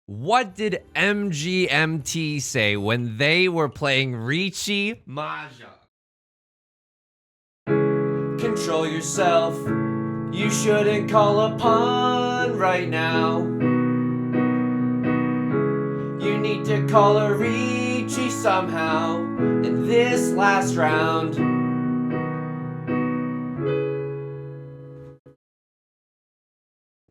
What did MGMT say when they were playing Riichi Mahjong? Control yourself. You shouldn't call upon right now. You need to call a Riichi somehow in this last round.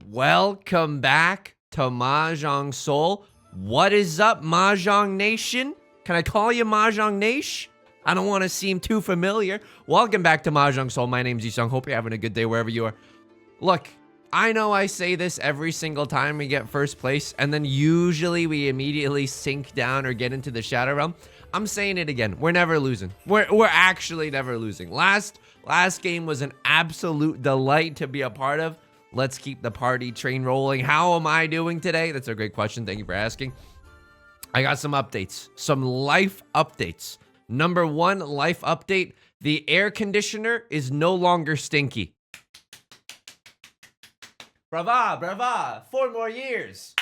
Welcome back to Mahjong Soul. What is up, Mahjong Nation? Can I call you Mahjong Nation? I don't want to seem too familiar. Welcome back to Mahjong Soul. My name's Yusong. Hope you're having a good day wherever you are. Look, I know I say this every single time we get first place, and then usually we immediately sink down or get into the Shadow Realm. I'm saying it again. We're never losing. We're actually never losing. Last game was an absolute delight to be a part of. Let's keep the party train rolling. How am I doing today? That's a great question. Thank you for asking. I got some updates, some life updates. Number one life update, the air conditioner is no longer stinky. Brava, brava, 4 more years.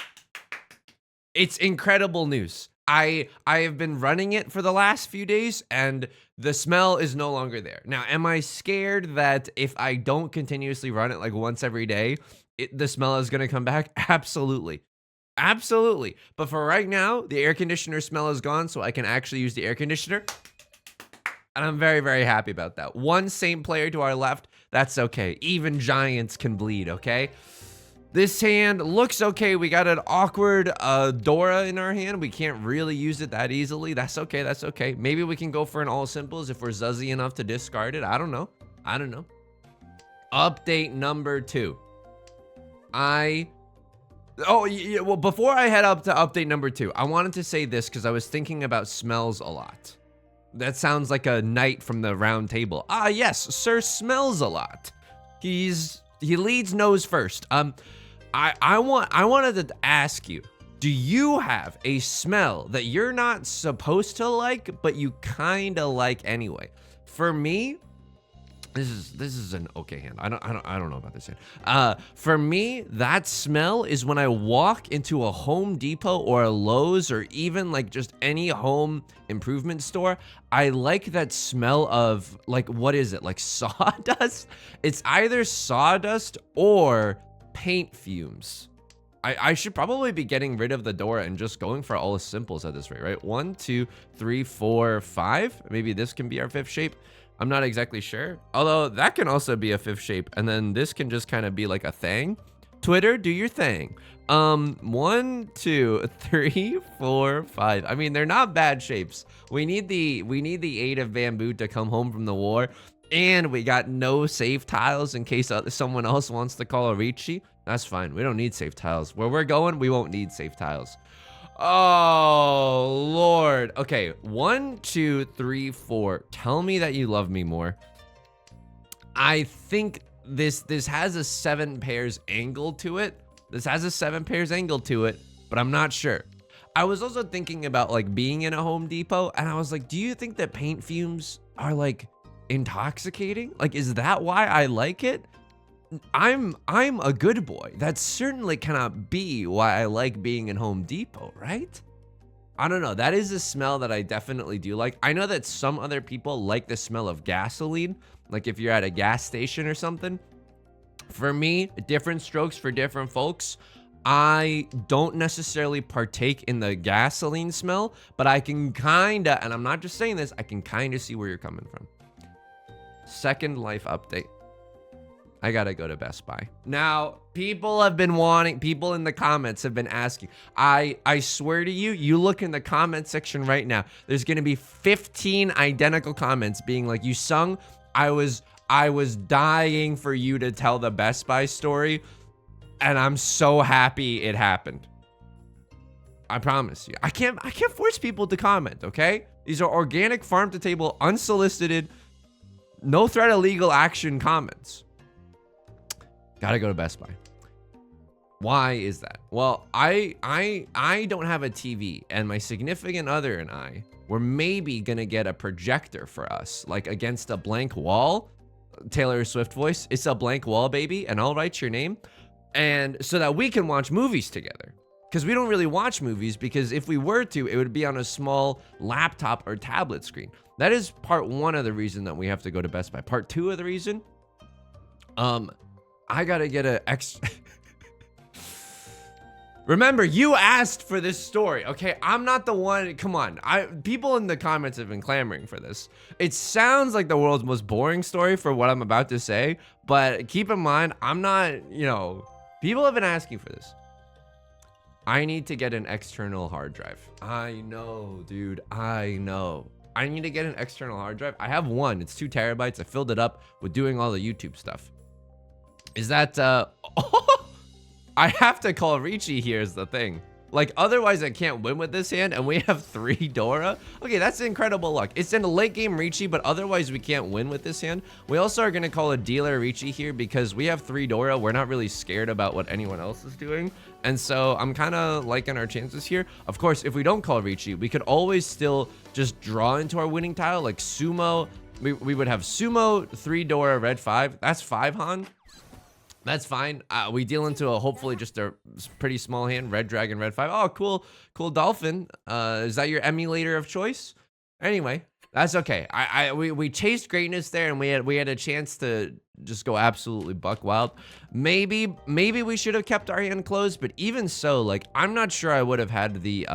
It's incredible news. I have been running it for the last few days and the smell is no longer there. Now, am I scared that if I don't continuously run it like once every day, the smell is going to come back? Absolutely. Absolutely. But for right now, the air conditioner smell is gone, so I can actually use the air conditioner. And I'm very, very happy about that. One Saint player to our left, that's okay. Even giants can bleed, okay? This hand looks okay. We got an awkward Dora in our hand. We can't really use it that easily. That's okay. That's okay. Maybe we can go for an all simples if we're zuzzy enough to discard it. I don't know. I don't know. Update number 2. Well, before I head up to update number 2, I wanted to say this because I was thinking about smells a lot. That sounds like a knight from the round table. Ah, yes, Sir Smells a lot. He leads nose first. I wanted to ask you, do you have a smell that you're not supposed to like, but you kind of like anyway? For me, this is an okay hand. I don't know about this hand. For me, that smell is when I walk into a Home Depot or a Lowe's or even like just any home improvement store. I like that smell of like, what is it? Like sawdust? It's either sawdust or paint fumes. I should probably be getting rid of the Dora and just going for all the simples at this rate, right? 1, 2, 3, 4, 5. Maybe this can be our 5th shape. I'm not exactly sure. Although that can also be a 5th shape. And then this can just kind of be like a thing. Twitter, do your thing. 1, 2, 3, 4, 5. I mean, they're not bad shapes. We need the 8 of bamboo to come home from the war. And we got no safe tiles in case someone else wants to call a Riichi. That's fine. We don't need safe tiles. Where we're going, we won't need safe tiles. Oh, Lord. Okay, 1, 2, 3, 4. Tell me that you love me more. I think this has a 7 pairs angle to it. This has a 7 pairs angle to it, but I'm not sure. I was also thinking about like being in a Home Depot, and I was like, do you think that paint fumes are like intoxicating? Like, is that why I like it? I'm a good boy. That certainly cannot be why I like being in Home Depot, right? I don't know. That is a smell that I definitely do like. I know that some other people like the smell of gasoline, like if you're at a gas station or something. For me, different strokes for different folks. I don't necessarily partake in the gasoline smell, but I can kinda, and I'm not just saying this, I can kinda see where you're coming from. Second life update. I gotta go to Best Buy. Now, people in the comments have been asking. I swear to you, you look in the comment section right now, there's gonna be 15 identical comments being like, you sung, I was dying for you to tell the Best Buy story, and I'm so happy it happened. I promise you. I can't force people to comment, okay? These are organic, farm to table, unsolicited, no threat of legal action comments. Gotta go to Best Buy. Why is that? Well, I don't have a TV, and my significant other and I were maybe gonna get a projector for us, like against a blank wall. Taylor Swift voice. It's a blank wall, baby, and I'll write your name. And so that we can watch movies together. because we don't really watch movies, because if we were to, it would be on a small laptop or tablet screen. That is part one of the reason that we have to go to Best Buy. Part two of the reason, I gotta get a extra. Remember, you asked for this story, okay? I'm not the one. Come on. People in the comments have been clamoring for this. It sounds like the world's most boring story for what I'm about to say, but keep in mind, I'm not, people have been asking for this. I need to get an external hard drive. I know, dude. I know. I need to get an external hard drive. I have one. It's 2 terabytes. I filled it up with doing all the YouTube stuff. Is that, I have to call Riichi here is the thing. Like, otherwise I can't win with this hand, and we have 3 Dora. Okay, that's incredible luck. It's in a late game Riichi, but otherwise we can't win with this hand. We also are going to call a dealer Riichi here because we have 3 Dora. We're not really scared about what anyone else is doing. And so I'm kind of liking our chances here. Of course, if we don't call Riichi, we could always still just draw into our winning tile, like Sumo. We would have Sumo, 3 Dora, red 5. That's 5 Han. That's fine. We deal into hopefully just a pretty small hand. Red dragon, red 5. Oh, cool dolphin. Is that your emulator of choice? Anyway, that's okay. We chased greatness there, and we had a chance to just go absolutely buck wild. Maybe we should have kept our hand closed, but even so, like, I'm not sure I would have had the.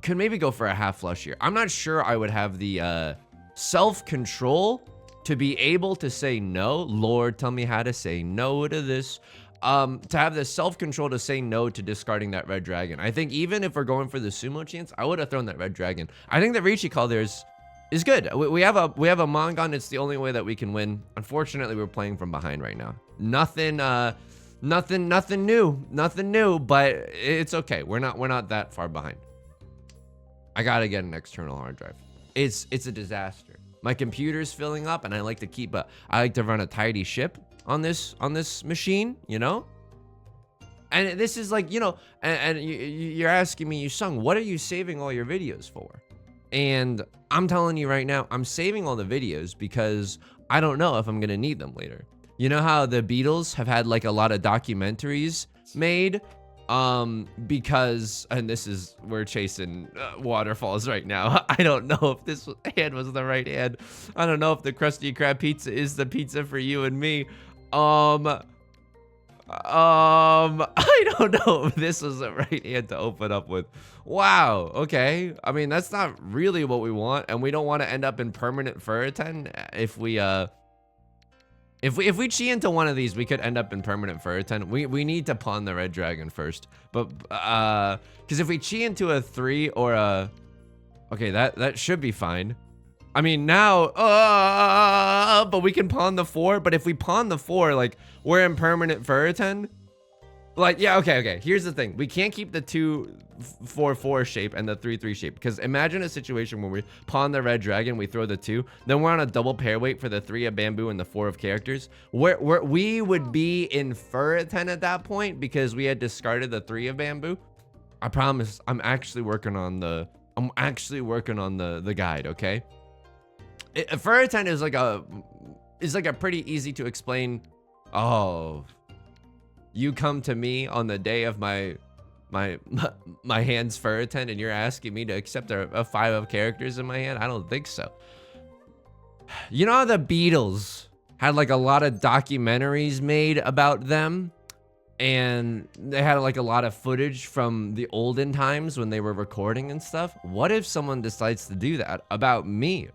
Could maybe go for a half flush here. I'm not sure I would have the self-control to be able to say no. Lord, tell me how to say no to this. To have the self-control to say no to discarding that red dragon. I think even if we're going for the sumo chance, I would have thrown that red dragon. I think that Riichi call there is good. We have a Mongon. It's the only way that we can win. Unfortunately, we're playing from behind right now. Nothing new, but it's okay. We're not that far behind. I gotta get an external hard drive. It's a disaster. My computer's filling up, and I like to run a tidy ship on this machine, And this is like, and you're asking me, Yusong, what are you saving all your videos for? And I'm telling you right now, I'm saving all the videos because I don't know if I'm gonna need them later. You know how the Beatles have had like a lot of documentaries made? Because, and we're chasing waterfalls right now. I don't know if this hand was the right hand. I don't know if the Krusty Krab pizza is the pizza for you and me. I don't know if this was the right hand to open up with. Wow. Okay. I mean, that's not really what we want, and we don't want to end up in permanent Furiten if we If we chi into one of these, we could end up in permanent Furiten. We need to pawn the red dragon first, but because if we chi into a 3 or a, okay, that should be fine. I mean now, but we can pawn the 4. But if we pawn the 4, like we're in permanent Furiten. Like, yeah, okay. Here's the thing: we can't keep the 2-4-4 shape and the 3-3 shape, because imagine a situation where we pawn the red dragon, we throw the 2, then we're on a double pair weight for the 3 of bamboo and the 4 of characters. We would be in Furiten at that point because we had discarded the 3 of bamboo. I promise, I'm actually working on the guide. Okay, Furiten is like a pretty easy to explain. Oh. You come to me on the day of my hand's Furiten, and you're asking me to accept a 5 of characters in my hand? I don't think so. You know how the Beatles had like a lot of documentaries made about them, and they had like a lot of footage from the olden times when they were recording and stuff? What if someone decides to do that about me?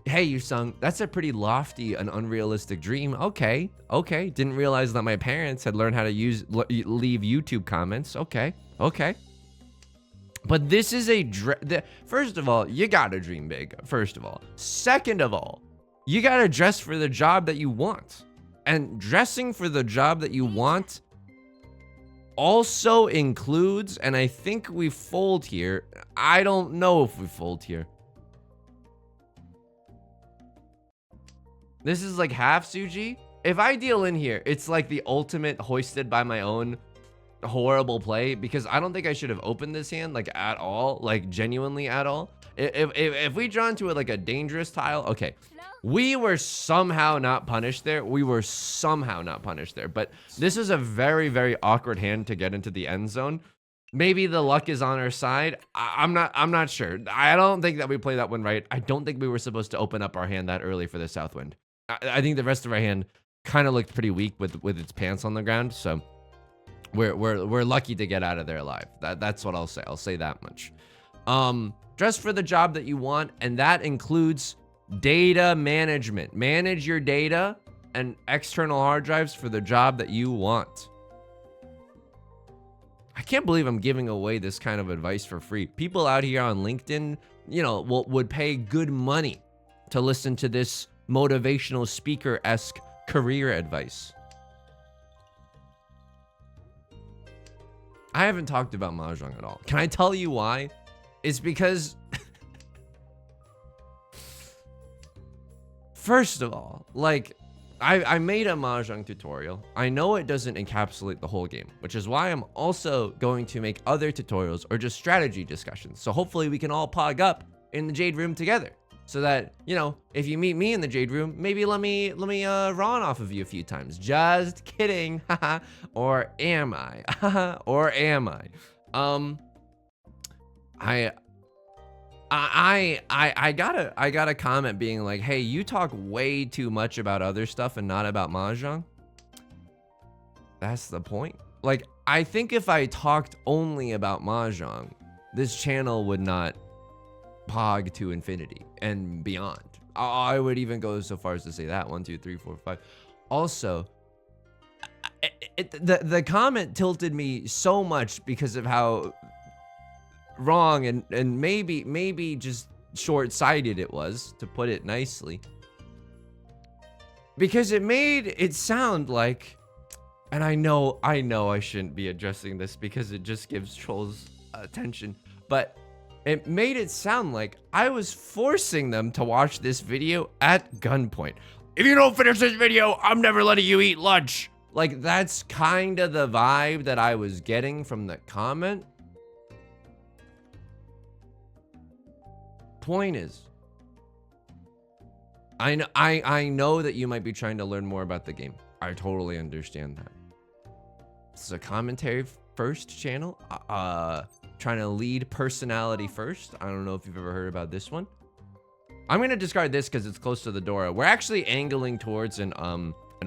Hey, Yusong, that's a pretty lofty and unrealistic dream. Okay. Didn't realize that my parents had learned how to leave YouTube comments. Okay. But this is first of all, you gotta dream big. First of all. Second of all, you gotta dress for the job that you want. And dressing for the job that you want also includes, and I think we fold here. I don't know if we fold here. This is like half Suji. If I deal in here, it's like the ultimate hoisted by my own horrible play, because I don't think I should have opened this hand like at all, like genuinely at all. If we draw into it like a dangerous tile, okay. We were somehow not punished there. But this is a very, very awkward hand to get into the end zone. Maybe the luck is on our side. I'm not sure. I don't think that we played that one right. I don't think we were supposed to open up our hand that early for the south wind. I think the rest of our hand kind of looked pretty weak with its pants on the ground. So we're lucky to get out of there alive. That's what I'll say. I'll say that much. Dress for the job that you want, and that includes data management. Manage your data and external hard drives for the job that you want. I can't believe I'm giving away this kind of advice for free. People out here on LinkedIn, you know, would pay good money to listen to this motivational speaker-esque career advice. I haven't talked about Mahjong at all. Can I tell you why? It's because first of all, like, I made a Mahjong tutorial. I know it doesn't encapsulate the whole game, which is why I'm also going to make other tutorials or just strategy discussions. So hopefully we can all pog up in the Jade Room together. So that, you know, if you meet me in the Jade Room, maybe let me ron off of you a few times. Just kidding. Or am I? Or am I? I got a comment being like, hey, you talk way too much about other stuff and not about Mahjong. That's the point. Like, I think if I talked only about Mahjong, this channel would not pog to infinity and beyond. I would even go so far as to say that. 1, 2, 3, 4, 5. Also, the comment tilted me so much because of how wrong and maybe just short-sighted it was, to put it nicely, because it made it sound like, and I know I shouldn't be addressing this because it just gives trolls attention, but it made it sound like I was forcing them to watch this video at gunpoint. If you don't finish this video, I'm never letting you eat lunch. Like, that's kind of the vibe that I was getting from the comment. Point is, I know that you might be trying to learn more about the game. I totally understand that. This is a commentary first channel, trying to lead personality first. I don't know if you've ever heard about this one. I'm gonna discard this because it's close to the Dora. We're actually angling towards an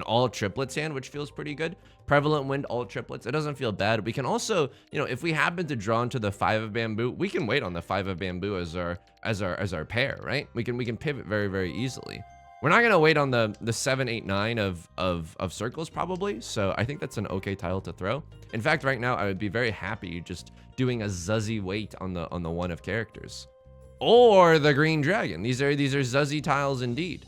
all triplets hand, which feels pretty good. Prevalent wind, all triplets. It doesn't feel bad. We can also, you know, if we happen to draw into the 5 of bamboo, we can wait on the 5 of bamboo as our pair, right? We can pivot very, very easily. We're not gonna wait on the 7, 8, 9 of circles probably. So I think that's an okay tile to throw. In fact, right now I would be very happy just doing a zuzzy wait on the 1 of characters, or the green dragon. These are zuzzy tiles indeed.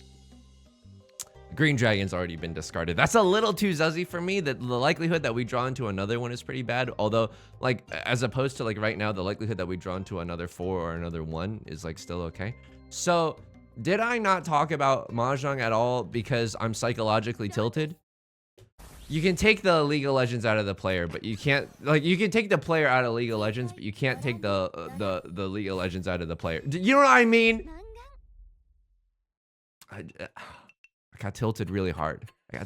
Green dragon's already been discarded. That's a little too zuzzy for me. The likelihood that we draw into another one is pretty bad. Although, like, as opposed to like right now, the likelihood that we draw into another 4 or another 1 is like still okay. So did I not talk about Mahjong at all because I'm psychologically tilted? You can take the League of Legends out of the player, but you can't, like, you can take the player out of League of Legends, but you can't take the League of Legends out of the player. You know what I mean? I got tilted really hard. All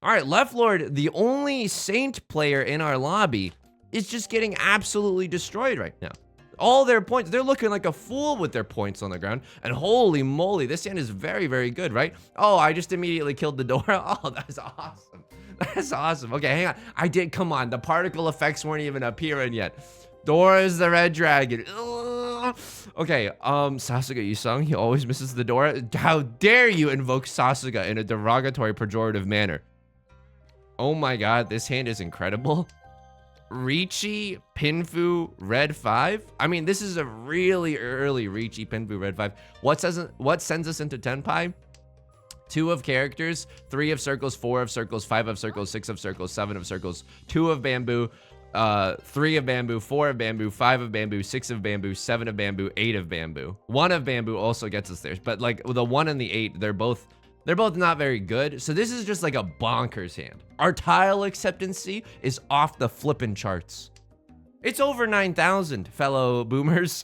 right, Left Lord, the only Saint player in our lobby, is just getting absolutely destroyed right now. All their points, they're looking like a fool with their points on the ground. And holy moly, this hand is very, very good, right? Oh, I just immediately killed the Dora. Oh, that's awesome. That's awesome. Okay, hang on. Come on, the particle effects weren't even appearing yet. Dora is the red dragon. Ugh. Okay, Sasuga Yusong, he always misses the Dora. How dare you invoke Sasuga in a derogatory, pejorative manner? Oh my god, this hand is incredible. Riichi Pinfu Red 5. I mean, this is a really early Riichi Pinfu Red 5. What sends us into Tenpai? 2 of characters, 3 of circles, 4 of circles, 5 of circles, 6 of circles, 7 of circles, 2 of bamboo, 3 of bamboo, 4 of bamboo, 5 of bamboo, 6 of bamboo, 7 of bamboo, 8 of bamboo. 1 of bamboo also gets us there, but like the 1 and the 8, they're both not very good. So this is just like a bonkers hand. Our tile acceptancy is off the flippin' charts. It's over 9,000, fellow boomers.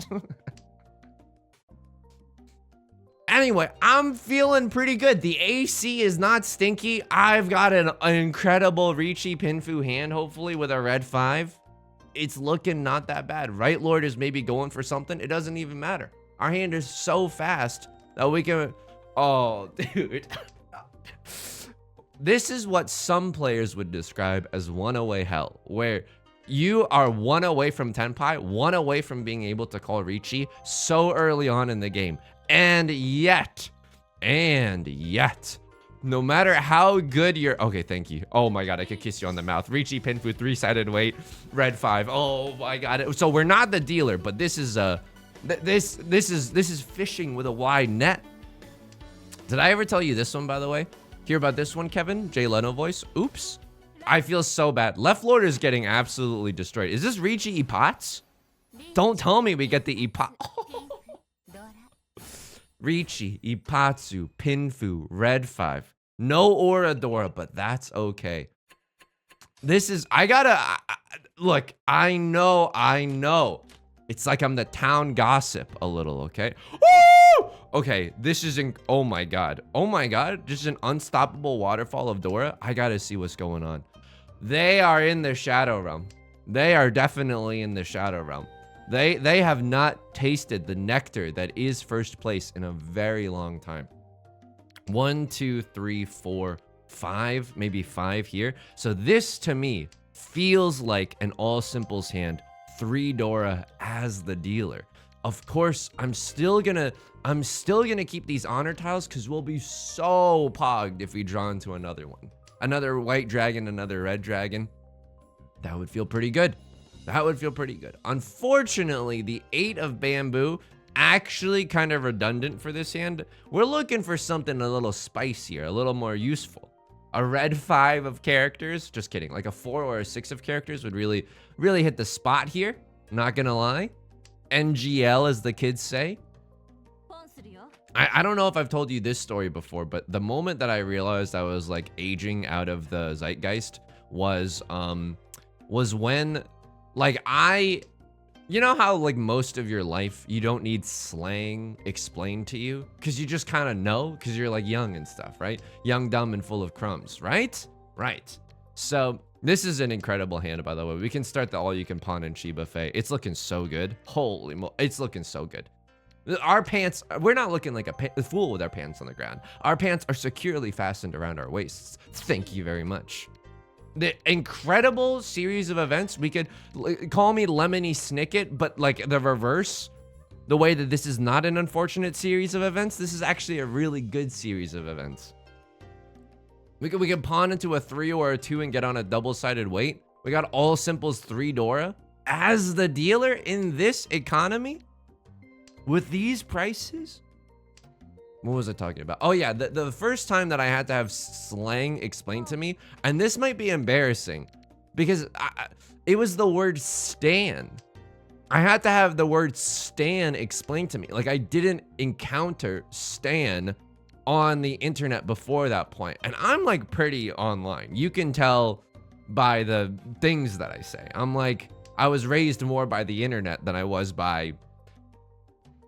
Anyway, I'm feeling pretty good. The AC is not stinky. I've got an incredible Riichi Pinfu hand, hopefully, with a red 5. It's looking not that bad. Right Lord is maybe going for something. It doesn't even matter. Our hand is so fast that we can... Oh, dude. This is what some players would describe as one-away hell, where you are one away from Tenpai, one away from being able to call Riichi so early on in the game. And yet, no matter how good you're... Okay, thank you. Oh my God, I could kiss you on the mouth. Riichi Pinfu, 3-sided weight, red 5. Oh my God. So we're not the dealer, but this is this is fishing with a wide net. Did I ever tell you this one, by the way? Hear about this one, Kevin? Jay Leno voice. Oops. I feel so bad. Left Lord is getting absolutely destroyed. Is this Riichi Ippatsu? Don't tell me we get the Ippatsu. Riichi, Ippatsu, Pinfu, red 5. No aura Dora, but that's okay. This is, look, I know. It's like I'm the town gossip a little, okay? Woo! Okay, this is, oh my God, just an unstoppable waterfall of Dora. I gotta see what's going on. They are in the Shadow Realm. They are definitely in the Shadow Realm. They have not tasted the nectar that is first place in a very long time. 1, 2, 3, 4, 5, maybe 5 here. So this to me feels like an all simples hand. 3 Dora as the dealer. Of course, I'm still gonna keep these honor tiles because we'll be so pogged if we draw into another one. Another white dragon, another red dragon. That would feel pretty good. That would feel pretty good. Unfortunately, the 8 of bamboo, actually kind of redundant for this hand. We're looking for something a little spicier, a little more useful. A red 5 of characters, just kidding, like a 4 or a 6 of characters would really hit the spot here. Not gonna lie. NGL, as the kids say. I don't know if I've told you this story before, but the moment that I realized I was like aging out of the zeitgeist was when, like, you know how like most of your life you don't need slang explained to you because you just kind of know because you're like young and stuff, right? Young, dumb, and full of crumbs, right? Right. So this is an incredible hand, by the way. We can start the all-you-can-pawn and chi buffet. It's looking so good. Holy mo, it's looking so good. Our pants, we're not looking like a fool with our pants on the ground. Our pants are securely fastened around our waists. Thank you very much. The incredible series of events, we could call me Lemony Snicket, but like the reverse, the way that this is not an unfortunate series of events, this is actually a really good series of events. We can pawn into a 3 or a 2 and get on a double-sided weight. We got all simples 3 Dora. As the dealer in this economy, with these prices, what was I talking about? Oh yeah, the first time that I had to have slang explained to me, and this might be embarrassing, because it was the word stan. I had to have the word stan explained to me. Like I didn't encounter stan on the internet before that point. And I'm like pretty online. You can tell by the things that I say. I'm like, I was raised more by the internet than I was by,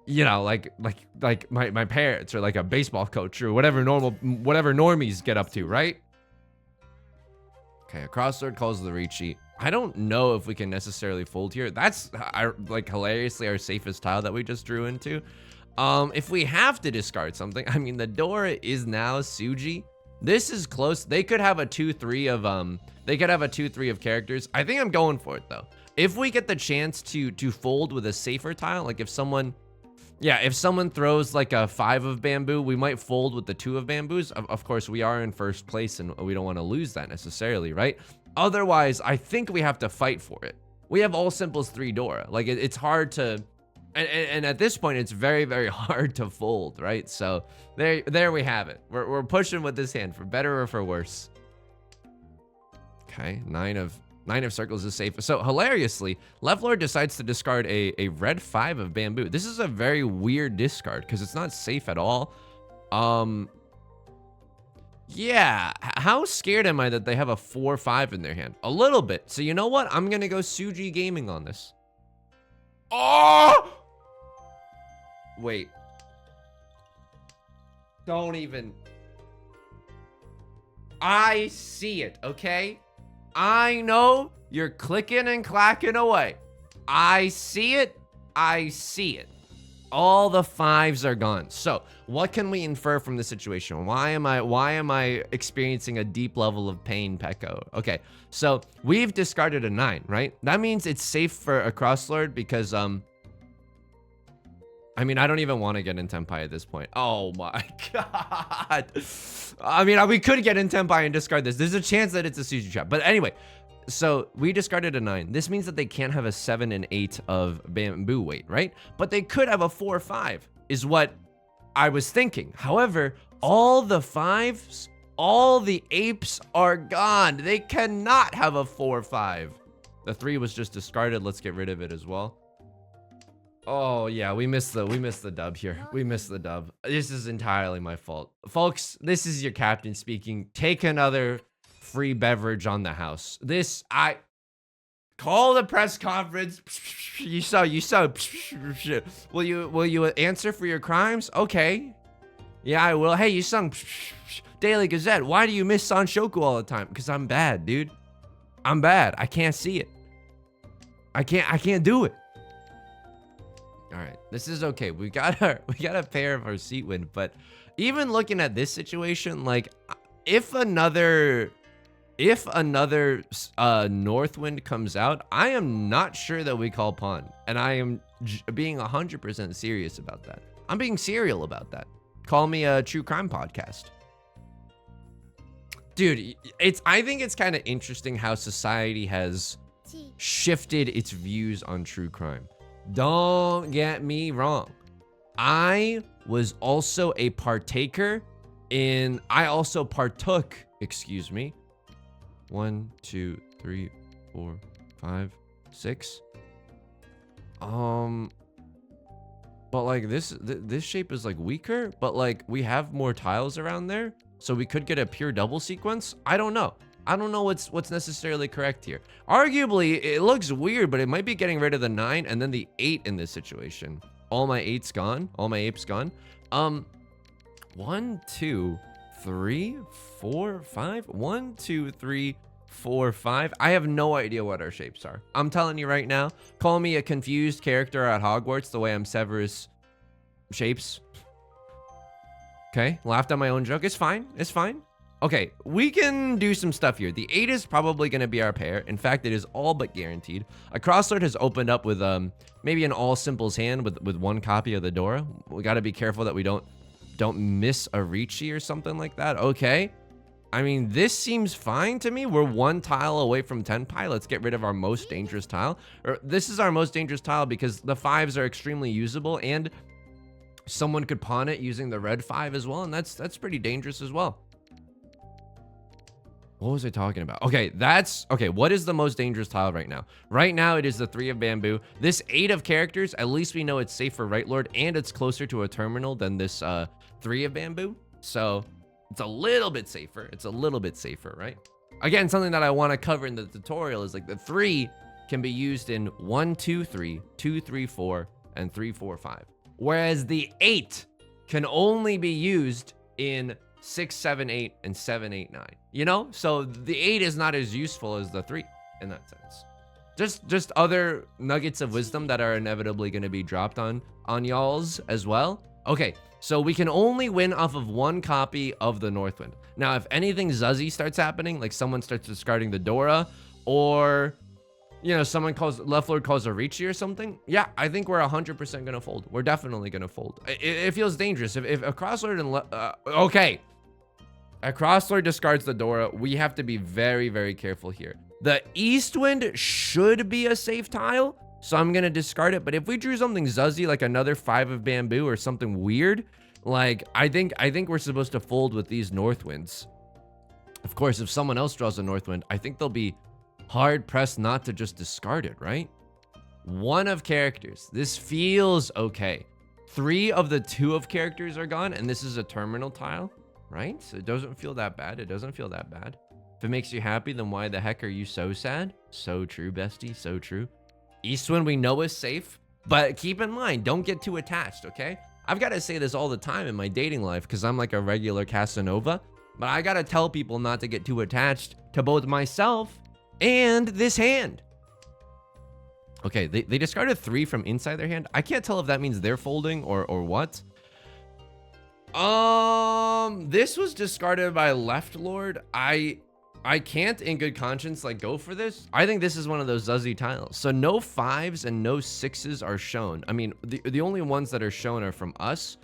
you know, like my parents or like a baseball coach or whatever normies get up to, right? Okay, a crossword calls the Riichi. I don't know if we can necessarily fold here. That's like hilariously our safest tile that we just drew into. If we have to discard something, I mean, the Dora is now Suji. This is close. They could have a 2-3 of characters. I think I'm going for it though. If we get the chance to fold with a safer tile, like if someone throws like a 5 of bamboo, we might fold with the 2 of bamboos. Of course, we are in first place and we don't want to lose that necessarily, right? Otherwise, I think we have to fight for it. We have all simples 3 Dora. Like it's hard to, and at this point, it's very, very hard to fold, right? So there we have it. We're pushing with this hand for better or for worse. Okay, 9 of circles is safe. So hilariously, Left Lord decides to discard a red 5 of bamboo. This is a very weird discard because it's not safe at all. Yeah, how scared am I that they have a 4-5 in their hand? A little bit. So you know what? I'm gonna go Suji Gaming on this. Oh! Wait. Don't even. I see it, okay? I know you're clicking and clacking away. I see it. I see it. All the 5s are gone. So what can we infer from the situation? Why am I experiencing a deep level of pain, Pekko? Okay, so we've discarded a 9, right? That means it's safe for a crosslord because I mean, I don't even want to get in Tenpai at this point. Oh my god. I mean, we could get in Tenpai and discard this. There's a chance that it's a sushi trap. But anyway, so we discarded a 9. This means that they can't have a 7 and 8 of bamboo weight, right? But they could have a 4 or 5 is what I was thinking. However, all the 5s, all the apes are gone. They cannot have a 4 or 5. The 3 was just discarded. Let's get rid of it as well. Oh yeah, we missed the dub here. We missed the dub. This is entirely my fault. Folks, this is your captain speaking. Take another free beverage on the house. Call the press conference. You saw. Will you answer for your crimes? Okay. Yeah, I will. Hey, Yusong, Daily Gazette. Why do you miss Sanshoku all the time? Because I'm bad, dude. I'm bad. I can't see it. I can't do it. All right, this is okay. We got a pair of our seat wind, but even looking at this situation, like if another north wind comes out, I am not sure that we call pawn, and I am being 100% serious about that. I'm being serial about that. Call me a true crime podcast. Dude, I think it's kind of interesting how society has shifted its views on true crime. Don't get me wrong. I was also a partaker in, I also partook, excuse me. 1, 2, 3, 4, 5, 6. But like this shape is like weaker, but like we have more tiles around there. So we could get a pure double sequence. I don't know. I don't know what's necessarily correct here. Arguably, it looks weird, but it might be getting rid of the 9 and then the 8 in this situation. All my 8's gone. All my apes gone. 1, 2, 3, 4, 5. 1, 2, 3, 4, 5. I have no idea what our shapes are. I'm telling you right now. Call me a confused character at Hogwarts the way I'm Severus Shapes. Okay, laughed at my own joke. It's fine. It's fine. Okay, we can do some stuff here. The 8 is probably going to be our pair. In fact, it is all but guaranteed. A crosslord has opened up with maybe an all simples hand with 1 copy of the Dora. We got to be careful that we don't miss a Riichi or something like that. Okay. I mean, this seems fine to me. We're 1 tile away from Tenpai. Let's get rid of our most dangerous tile. This is our most dangerous tile because the 5s are extremely usable and someone could pawn it using the red 5 as well, and that's pretty dangerous as well. What was I talking about? Okay, what is the most dangerous tile right now? Right now, it is the 3 of bamboo. This 8 of characters, at least we know it's safe for right lord, and it's closer to a terminal than this 3 of bamboo. So it's a little bit safer. It's a little bit safer, right? Again, something that I want to cover in the tutorial is like the 3 can be used in 1, 2, 3, 2, 3, 4, and 3, 4, 5. Whereas the 8 can only be used in 6, 7, 8, and 7, 8, 9. You know? So the 8 is not as useful as the 3 in that sense. Just other nuggets of wisdom that are inevitably going to be dropped on y'all's as well. Okay, so we can only win off of 1 copy of the Northwind. Now, if anything zuzzy starts happening, like someone starts discarding the Dora, or you know, someone left lord calls a Riichi or something, yeah, I think we're 100% gonna fold. We're definitely gonna fold. It feels dangerous. If a crosslord okay, a crosslord discards the Dora, we have to be very, very careful here. The Eastwind should be a safe tile, so I'm gonna discard it. But if we drew something zuzzy, like another 5 of bamboo or something weird, like I think we're supposed to fold with these Northwinds. Of course, if someone else draws a Northwind, I think they'll be hard pressed not to just discard it, right? 1 of characters. This feels okay. 3 of the 2 of characters are gone, and this is a terminal tile, right? So it doesn't feel that bad. It doesn't feel that bad. If it makes you happy, then why the heck are you so sad? So true, bestie. So true. Eastwind we know is safe, but keep in mind, don't get too attached, okay? I've got to say this all the time in my dating life because I'm like a regular Casanova, but I got to tell people not to get too attached to both myself and this hand. Okay, they discarded 3 from inside their hand. I can't tell if that means they're folding or what. This was discarded by Left Lord. I can't in good conscience like go for this. I think this is one of those Zuzzy tiles. So no 5s and no 6s are shown. I mean, the only ones that are shown are from us.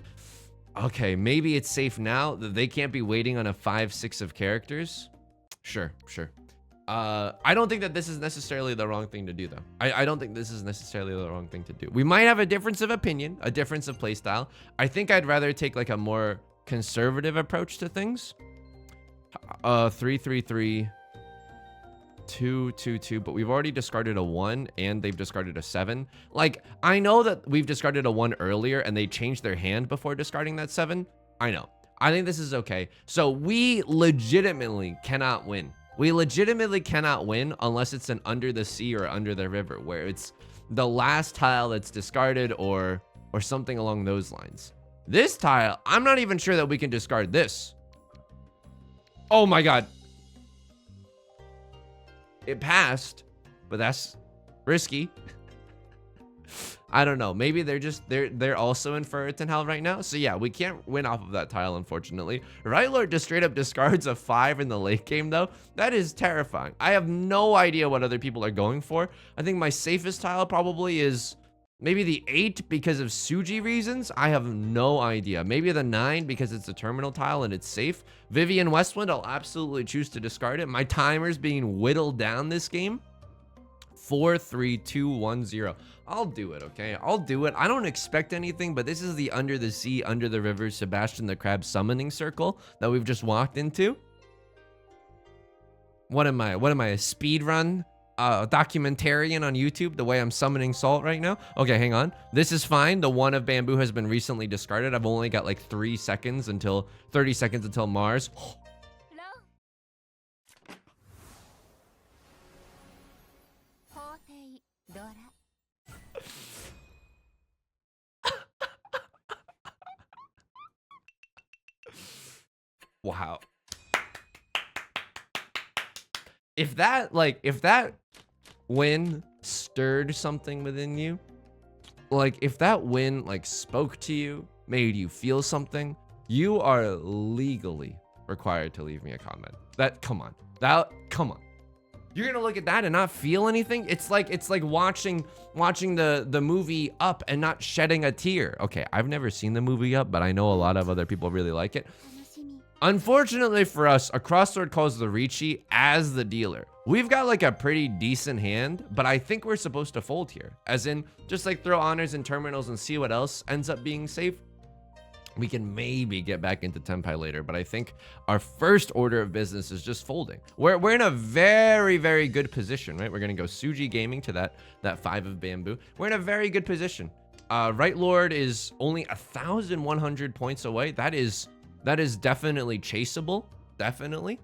Okay, maybe it's safe now that they can't be waiting on a 5-6 of characters. Sure. I don't think that this is necessarily the wrong thing to do, though. I don't think this is necessarily the wrong thing to do. We might have a difference of opinion, a difference of playstyle. I think I'd rather take like a more conservative approach to things. 3-3-3, 2-2-2, but we've already discarded a 1 and they've discarded a 7. Like, I know that we've discarded a 1 earlier and they changed their hand before discarding that 7. I know. I think this is okay. So we legitimately cannot win. We legitimately cannot win unless it's an under the sea or under the river, where it's the last tile that's discarded or something along those lines. This tile, I'm not even sure that we can discard this. Oh my God. It passed, but that's risky. I don't know. Maybe they're also in for Tenhou right now. So yeah, we can't win off of that tile, unfortunately. Right Lord just straight up discards a 5 in the late game, though. That is terrifying. I have no idea what other people are going for. I think my safest tile probably is maybe the 8 because of Suji reasons. I have no idea. Maybe the 9 because it's a terminal tile and it's safe. Vivian Westwind, I'll absolutely choose to discard it. My timer's being whittled down this game. 4, 3, 2, 1, 0. I'll do it, okay? I'll do it. I don't expect anything, but this is the under the sea, under the river, Sebastian the Crab summoning circle that we've just walked into. What am I, a speed run documentarian on YouTube, the way I'm summoning Salt right now? Okay, hang on. This is fine. The 1 of bamboo has been recently discarded. I've only got like 30 seconds until Mars. Wow. If that win stirred something within you, like if that win like spoke to you, made you feel something, you are legally required to leave me a comment. Come on. You're gonna look at that and not feel anything? It's like watching the movie Up and not shedding a tear. Okay, I've never seen the movie Up, but I know a lot of other people really like it. Unfortunately for us, a crossword calls the Riichi as the dealer. We've got like a pretty decent hand, but I think we're supposed to fold here. As in, just like throw honors and terminals and see what else ends up being safe. We can maybe get back into Tenpai later, but I think our first order of business is just folding. We're in a very, very good position, right? We're gonna go Suji Gaming to that 5 of bamboo. We're in a very good position. Right Lord is only 1,100 points away. That is definitely chaseable. Definitely.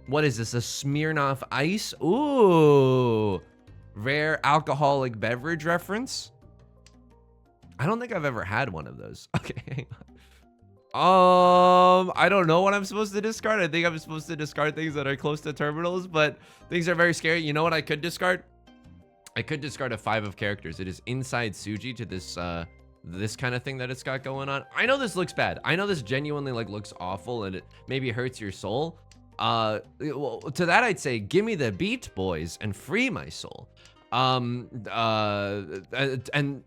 What is this? A Smirnoff Ice? Ooh. Rare alcoholic beverage reference. I don't think I've ever had one of those. Okay, hang on. I don't know what I'm supposed to discard. I think I'm supposed to discard things that are close to terminals, but things are very scary. You know what I could discard? I could discard a 5 of characters. It is inside Suji to this kind of thing that it's got going on. I know this looks bad. I know this genuinely like looks awful and it maybe hurts your soul. Well, to that I'd say, give me the beat, boys, and free my soul. And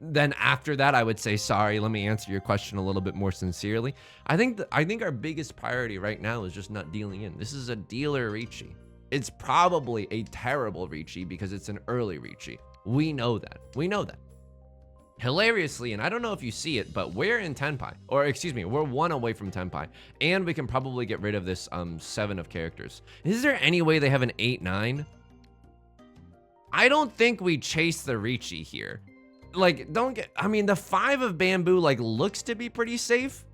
then after that, I would say, sorry, let me answer your question a little bit more sincerely. I think our biggest priority right now is just not dealing in. This is a dealer Riichi. It's probably a terrible Riichi because it's an early Riichi. We know that. Hilariously, and I don't know if you see it, but we're in Tenpai, or excuse me, we're 1 away from Tenpai, and we can probably get rid of this 7 of characters. Is there any way they have an 8-9? I don't think we chase the Riichi here. Like, I mean, the 5 of bamboo like looks to be pretty safe.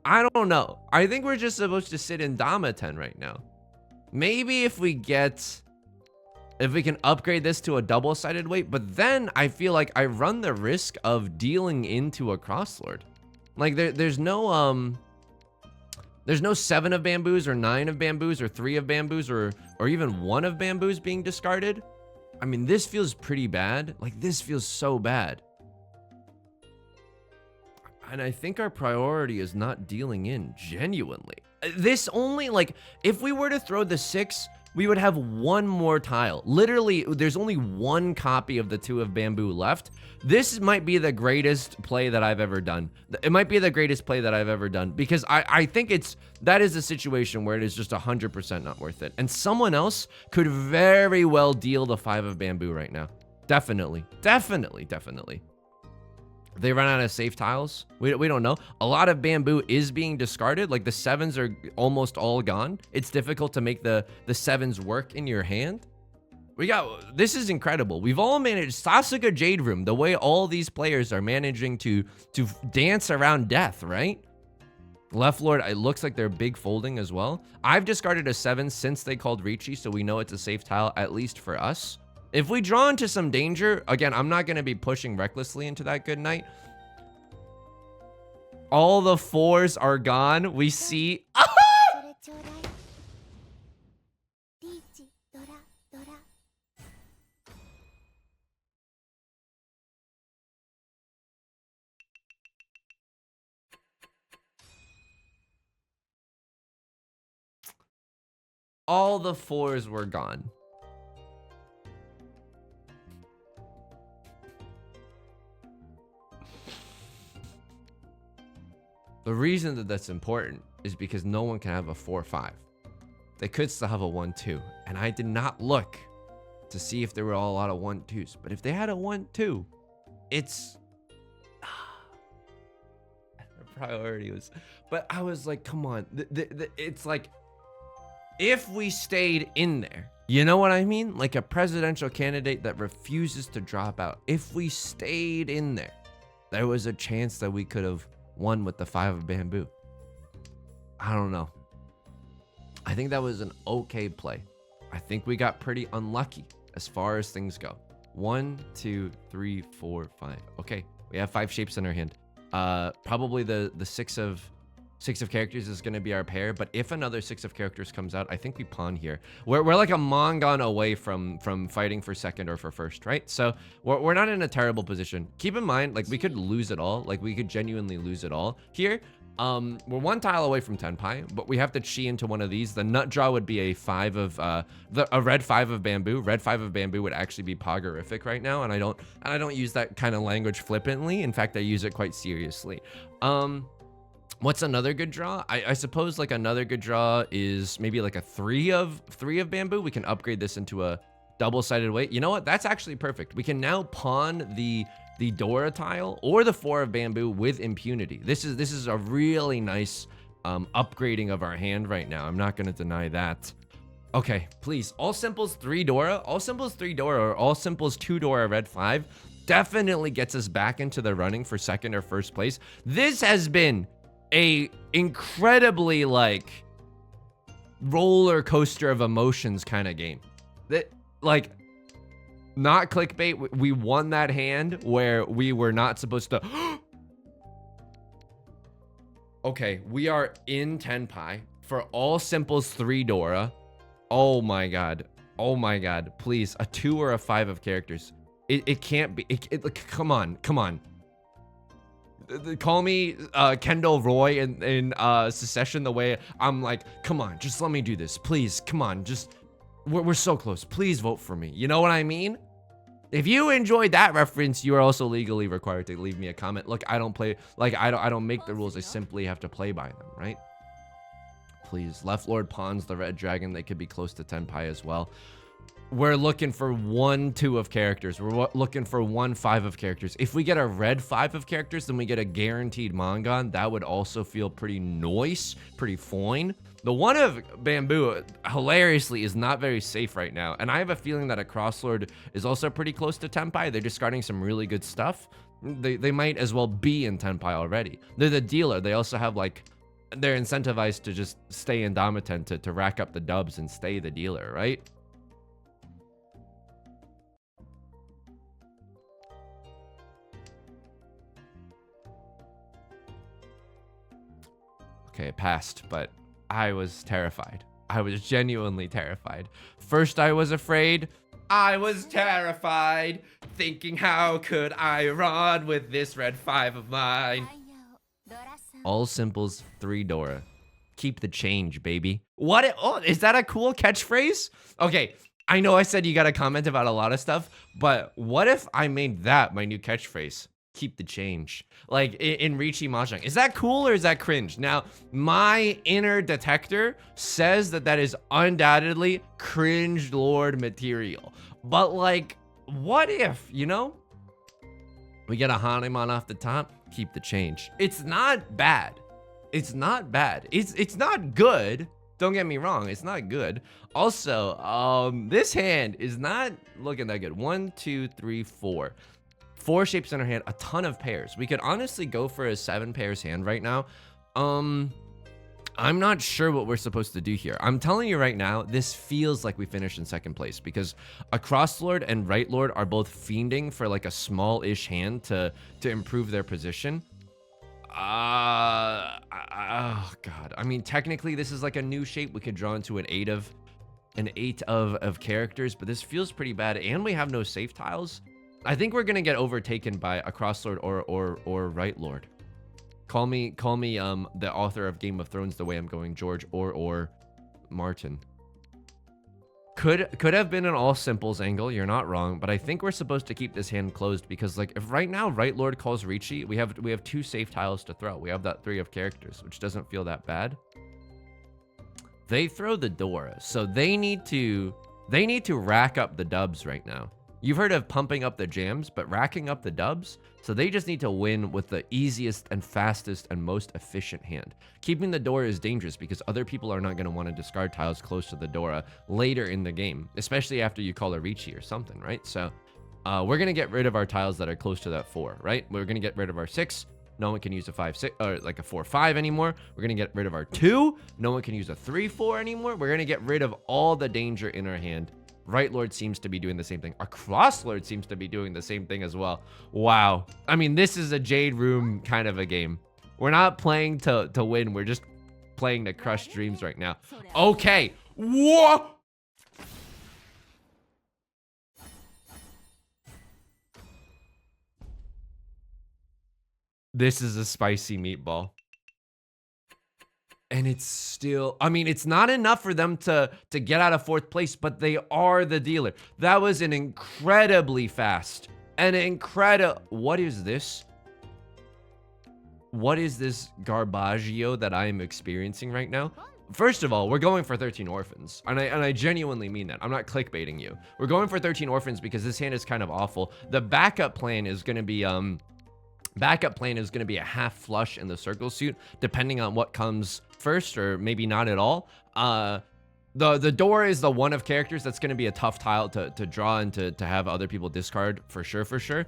I don't know. I think we're just supposed to sit in Dama-ten right now. Maybe if we can upgrade this to a double-sided weight, but then I feel like I run the risk of dealing into a crosslord. Like there's no 7 of bamboos or 9 of bamboos or 3 of bamboos or even 1 of bamboos being discarded. I mean, this feels pretty bad. Like, this feels so bad. And I think our priority is not dealing in genuinely. This only, like, if we were to throw the 6, we would have 1 more tile. Literally, there's only 1 copy of the 2 of bamboo left. This might be the greatest play that I've ever done. It might be the greatest play that I've ever done because I think that is a situation where it is just 100% not worth it. And someone else could very well deal the 5 of bamboo right now. Definitely. They run out of safe tiles. We don't know. A lot of bamboo is being discarded. Like the 7s are almost all gone. It's difficult to make the 7s work in your hand. This is incredible. We've all managed Sasuke Jade Room, the way all these players are managing to dance around death, right? Left Lord, it looks like they're big folding as well. I've discarded a 7 since they called Riichi, so we know it's a safe tile, at least for us. If we draw into some danger, again, I'm not going to be pushing recklessly into that good night. All the 4s are gone. We see... All the 4s were gone. The reason that that's important is because no one can have a 4-5. They could still have a 1-2. And I did not look to see if there were all a lot of 1-2s. But if they had a 1-2, it's... the priority was... But I was like, come on. It's like... If we stayed in there, you know what I mean? Like a presidential candidate that refuses to drop out. If we stayed in there was a chance that we could have won with the 5 of bamboo. I don't know. I think that was an okay play. I think we got pretty unlucky as far as things go. 1, 2, 3, 4, 5. Okay, we have 5 shapes in our hand. Probably the 6 of characters is going to be our pair, but if another 6 of characters comes out, I think we pawn here. We're like a Mongon away from fighting for second or for first, right? So we're not in a terrible position. Keep in mind, like, we could lose it all. Like, we could genuinely lose it all here. We're 1 tile away from Tenpai, but we have to chi into one of these. The nut draw would be a 5 of a red 5 of bamboo. Red 5 of bamboo would actually be poggerific right now, and I don't use that kind of language flippantly. In fact, I use it quite seriously. What's another good draw? I suppose like another good draw is maybe like a 3 of bamboo. We can upgrade this into a double-sided weight. You know what? That's actually perfect. We can now pawn the Dora tile or the 4 of bamboo with impunity. This is a really nice upgrading of our hand right now. I'm not going to deny that. Okay, please. All simples 3 Dora. All simples 3 Dora or all simples 2 Dora red 5 definitely gets us back into the running for second or first place. This has been a incredibly like roller coaster of emotions kind of game. That, like, not clickbait. We won that hand where we were not supposed to. Okay, we are in Tenpai for all simples 3 Dora. Oh my god. Oh my god. Please, a 2 or a 5 of characters. It can't be. Come on. Call me Kendall Roy in Secession, the way I'm like, come on, just let me do this, please. Come on, just we're so close. Please vote for me. You know what I mean? If you enjoyed that reference, you are also legally required to leave me a comment. Look, I don't play, like, I don't make the rules. I simply have to play by them, right? Please. Left Lord pawns the red dragon. They could be close to Tenpai as well. We're looking for 1 2 of characters. We're looking for 1 5 of characters. If we get a red 5 of characters, then we get a guaranteed Mongon. That would also feel pretty nice, pretty fine. The 1 of bamboo, hilariously, is not very safe right now. And I have a feeling that a crosslord is also pretty close to Tenpai. They're discarding some really good stuff. They might as well be in Tenpai already. They're the dealer. They also have, like, they're incentivized to just stay in Damaten to rack up the dubs and stay the dealer, right? Okay, it passed, but I was terrified. I was genuinely terrified. First, I was afraid. I was terrified, thinking how could I run with this red 5 of mine. All simples, 3 Dora. Keep the change, baby. What? Oh, is that a cool catchphrase? Okay, I know I said you gotta comment about a lot of stuff, but what if I made that my new catchphrase? Keep the change. Like in Riichi Mahjong. Is that cool or is that cringe? Now, my inner detector says that that is undoubtedly cringe lord material. But like, what if, you know? We get a Hanuman off the top, keep the change. It's not bad. It's not bad. It's not good. Don't get me wrong, it's not good. Also, this hand is not looking that good. 1, 2, 3, 4. 4 shapes in our hand, a ton of pairs. We could honestly go for a 7 pairs hand right now. I'm not sure what we're supposed to do here. I'm telling you right now, this feels like we finished in 2nd place because a cross lord and right lord are both fiending for like a small-ish hand to improve their position. Oh god. I mean, technically this is like a new shape. We could draw into an 8 of characters, but this feels pretty bad, and we have no safe tiles. I think we're gonna get overtaken by a cross lord or right lord. Call me the author of Game of Thrones the way I'm going, George or Martin. Could have been an all simples angle, you're not wrong, but I think we're supposed to keep this hand closed because like if right now right lord calls Riichi, we have 2 safe tiles to throw. We have that 3 of characters, which doesn't feel that bad. They throw the Dora, so they need to rack up the dubs right now. You've heard of pumping up the jams, but racking up the dubs? So they just need to win with the easiest and fastest and most efficient hand. Keeping the Dora is dangerous because other people are not going to want to discard tiles close to the Dora later in the game, especially after you call a Riichi or something, right? So we're going to get rid of our tiles that are close to that 4, right? We're going to get rid of our 6. No one can use a 5, 6, or like a 4, 5 anymore. We're going to get rid of our 2. No one can use a 3, 4 anymore. We're going to get rid of all the danger in our hand. Right lord seems to be doing the same thing. Our cross lord seems to be doing the same thing as well. Wow. I mean, this is a Jade Room kind of a game. We're not playing to win. We're just playing to crush dreams right now. Okay. Whoa. This is a spicy meatball. And it's still, I mean, it's not enough for them to get out of 4th place, but they are the dealer. That was an incredibly fast, what is this? What is this garbaggio that I am experiencing right now? First of all, we're going for 13 orphans, and I genuinely mean that. I'm not clickbaiting you. We're going for 13 orphans because this hand is kind of awful. The backup plan is going to be, a half flush in the circle suit, depending on what comes first, or maybe not at all. The Dora is the 1 of characters that's going to be a tough tile to draw and to have other people discard for sure.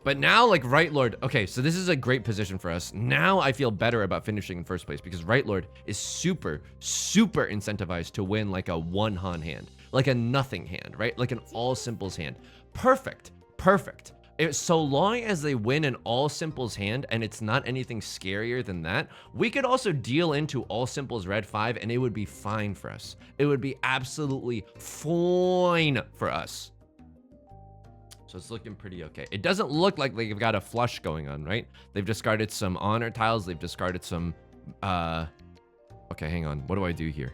But now, like, right lord, okay, so this is a great position for us. Now I feel better about finishing in 1st place because right lord is super incentivized to win like a 1 Han hand, like a nothing hand, right? Like an all simples hand. Perfect. So long as they win an all simples hand and it's not anything scarier than that, we could also deal into all simples red 5 and it would be fine for us. It would be absolutely fine for us. So it's looking pretty okay. It doesn't look like they've got a flush going on, right? They've discarded some honor tiles. They've discarded some, okay, hang on. What do I do here?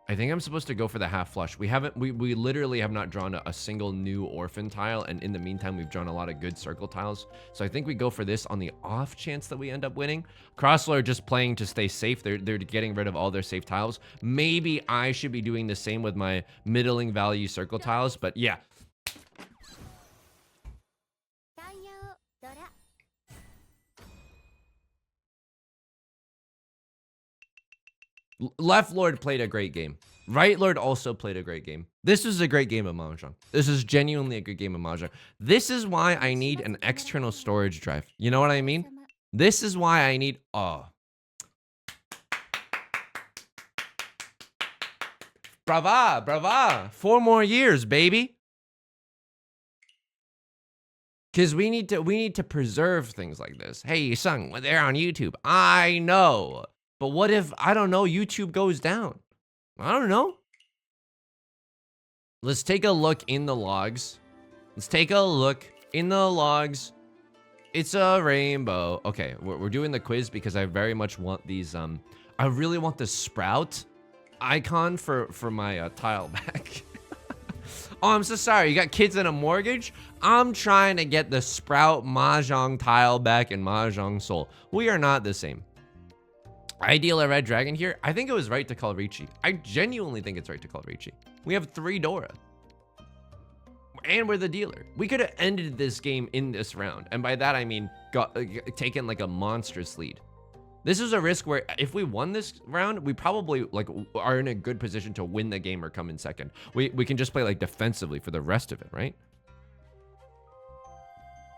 I think I'm supposed to go for the half flush. We literally have not drawn a single new orphan tile, and in the meantime, we've drawn a lot of good circle tiles. So I think we go for this on the off chance that we end up winning. Crossler are just playing to stay safe. They're getting rid of all their safe tiles. Maybe I should be doing the same with my middling value circle tiles, but yeah. Left Lord played a great game. Right Lord also played a great game. This is a great game of Mahjong. This is genuinely a good game of Mahjong. This is why I need an external storage drive. You know what I mean? This is why I need... Oh. Brava. 4 more years, baby. Because we need to preserve things like this. Hey, Sung, they're on YouTube. I know. But what if, I don't know, YouTube goes down? I don't know. Let's take a look in the logs. Let's take a look in the logs. It's a rainbow. Okay, we're doing the quiz because I very much want these, I really want the sprout icon for my tile back. Oh, I'm so sorry. You got kids and a mortgage? I'm trying to get the sprout Mahjong tile back in Mahjong Soul. We are not the same. I deal a red dragon here. I think it was right to call Riichi. I genuinely think it's right to call Riichi. We have 3 Dora. And we're the dealer. We could have ended this game in this round. And by that, I mean, taken like a monstrous lead. This is a risk where if we won this round, we probably like are in a good position to win the game or come in second. We can just play like defensively for the rest of it, right?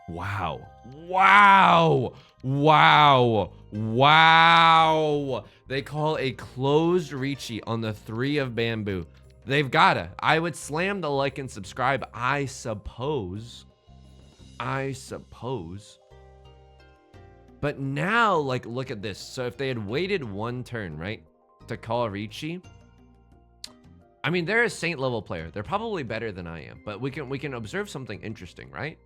Wow. Wow. Wow. Wow. They call a closed Riichi on the 3 of bamboo. They've gotta. I would slam the like and subscribe, I suppose. But now, like, look at this. So if they had waited 1 turn, right, to call Riichi, I mean, they're a Saint level player. They're probably better than I am, but we can observe something interesting, right?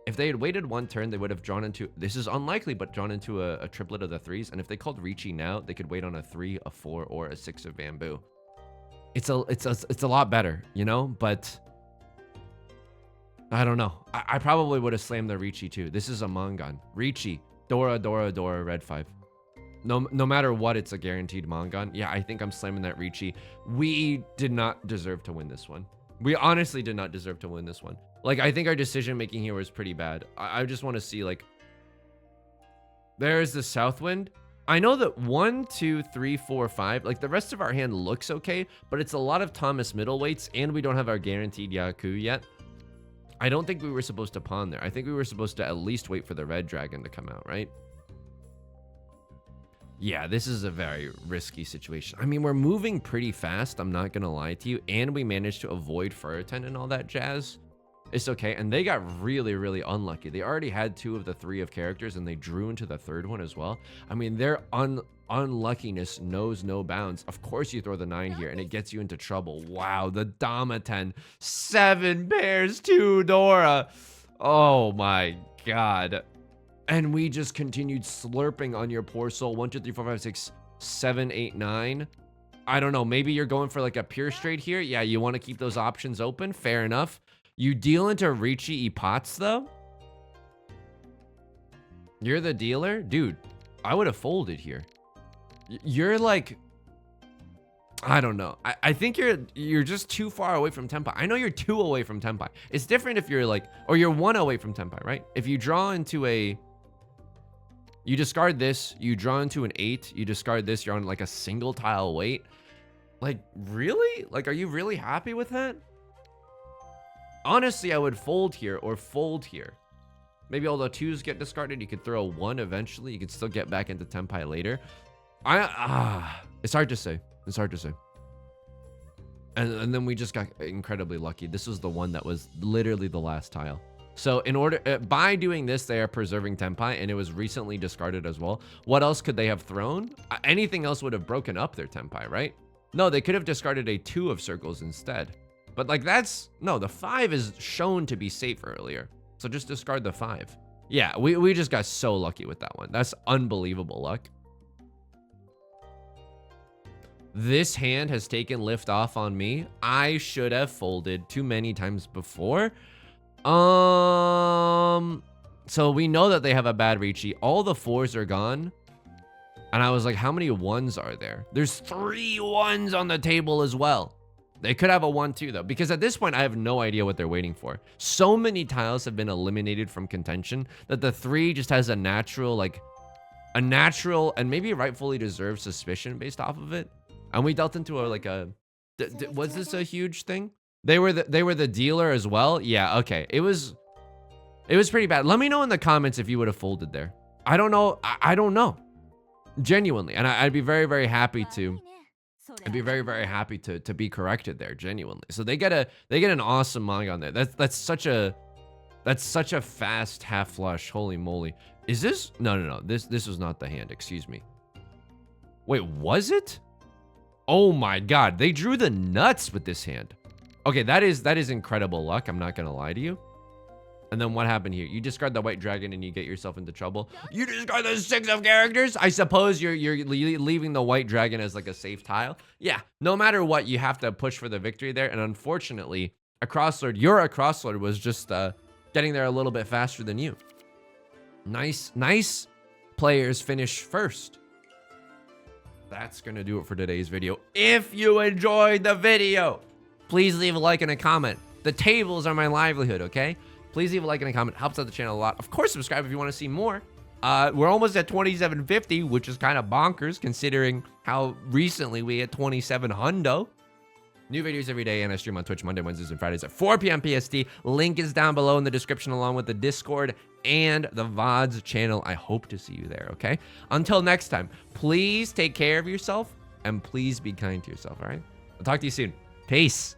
If they had waited 1 turn, they would have drawn into, this is unlikely, but drawn into a triplet of the 3s. And if they called Riichi now, they could wait on a 3, a 4, or a 6 of bamboo. It's a lot better, you know, but I don't know. I probably would have slammed the Riichi too. This is a Mangan. Riichi, Dora, Dora, Dora, red 5. No matter what, it's a guaranteed Mangan. Yeah, I think I'm slamming that Riichi. We did not deserve to win this one. We honestly did not deserve to win this one. Like, I think our decision making here was pretty bad. I just want to see, like, there's the south wind. I know that 1, 2, 3, 4, 5, like the rest of our hand looks okay, but it's a lot of Thomas middleweights and we don't have our guaranteed Yaku yet. I don't think we were supposed to pawn there. I think we were supposed to at least wait for the red dragon to come out, right? Yeah, this is a very risky situation. I mean, we're moving pretty fast, I'm not gonna lie to you, and we managed to avoid Furten and all that jazz. It's okay, and they got really, really unlucky. They already had 2 of the 3 of characters, and they drew into the 3rd one as well. I mean, their unluckiness knows no bounds. Of course you throw the 9 here, and it gets you into trouble. Wow, the Dama 10. 7 pairs, 2 Dora. Oh my god. And we just continued slurping on your poor soul. 1, 2, 3, 4, 5, 6, 7, 8, 9. I don't know, maybe you're going for like a pure straight here. Yeah, you want to keep those options open. Fair enough. You deal into Riichi Pots though? You're the dealer? Dude, I would have folded here. You're like, I don't know. I think you're just too far away from Tenpai. I know you're 2 away from Tenpai. It's different if you're like, or you're 1 away from Tenpai, right? If you draw into a, you discard this, you draw into an 8, you discard this, you're on like a single tile weight. Like, really? Like, are you really happy with that? Honestly, I would fold here or fold here. Maybe all the 2s get discarded. You could throw a 1 eventually. You could still get back into Tenpai later. It's hard to say. It's hard to say. And then we just got incredibly lucky. This was the one that was literally the last tile. So in order, by doing this, they are preserving Tenpai, and it was recently discarded as well. What else could they have thrown? Anything else would have broken up their Tenpai, right? No, they could have discarded a 2 of circles instead. But like no, the 5 is shown to be safe earlier. So just discard the 5. Yeah, we just got so lucky with that one. That's unbelievable luck. This hand has taken lift off on me. I should have folded too many times before. So we know that they have a bad Riichi. All the 4s are gone. And I was like, how many 1s are there? There's 3 1s on the table as well. They could have a 1 too though, because at this point I have no idea what they're waiting for. So many tiles have been eliminated from contention that the 3 just has a natural and maybe rightfully deserved suspicion based off of it. And we dealt into was this a huge thing? They were the dealer as well. Yeah, okay. It was pretty bad. Let me know in the comments if you would have folded there. I don't know. I don't know. Genuinely. And I'd be very, very happy to. I'd be very, very happy to be corrected there, genuinely. So they get an awesome manga on there. That's such a That's such a fast half flush. Holy moly. Is this? No. This was not the hand. Excuse me. Wait, was it? Oh my god. They drew the nuts with this hand. Okay, that is incredible luck. I'm not going to lie to you. And then what happened here? You discard the white dragon and you get yourself into trouble. You discard the 6 of characters? I suppose you're leaving the white dragon as like a safe tile. Yeah, no matter what, you have to push for the victory there. And unfortunately, a crosslord, your crosslord was just getting there a little bit faster than you. Nice players finish first. That's going to do it for today's video. If you enjoyed the video, please leave a like and a comment. The tables are my livelihood, okay? Please leave a like and a comment. Helps out the channel a lot. Of course, subscribe if you want to see more. We're almost at 2750, which is kind of bonkers considering how recently we hit 27 hundo. New videos every day, and I stream on Twitch Monday, Wednesdays, and Fridays at 4 p.m. PST. Link is down below in the description along with the Discord and the VODs channel. I hope to see you there, okay? Until next time, please take care of yourself and please be kind to yourself, all right? I'll talk to you soon. Peace.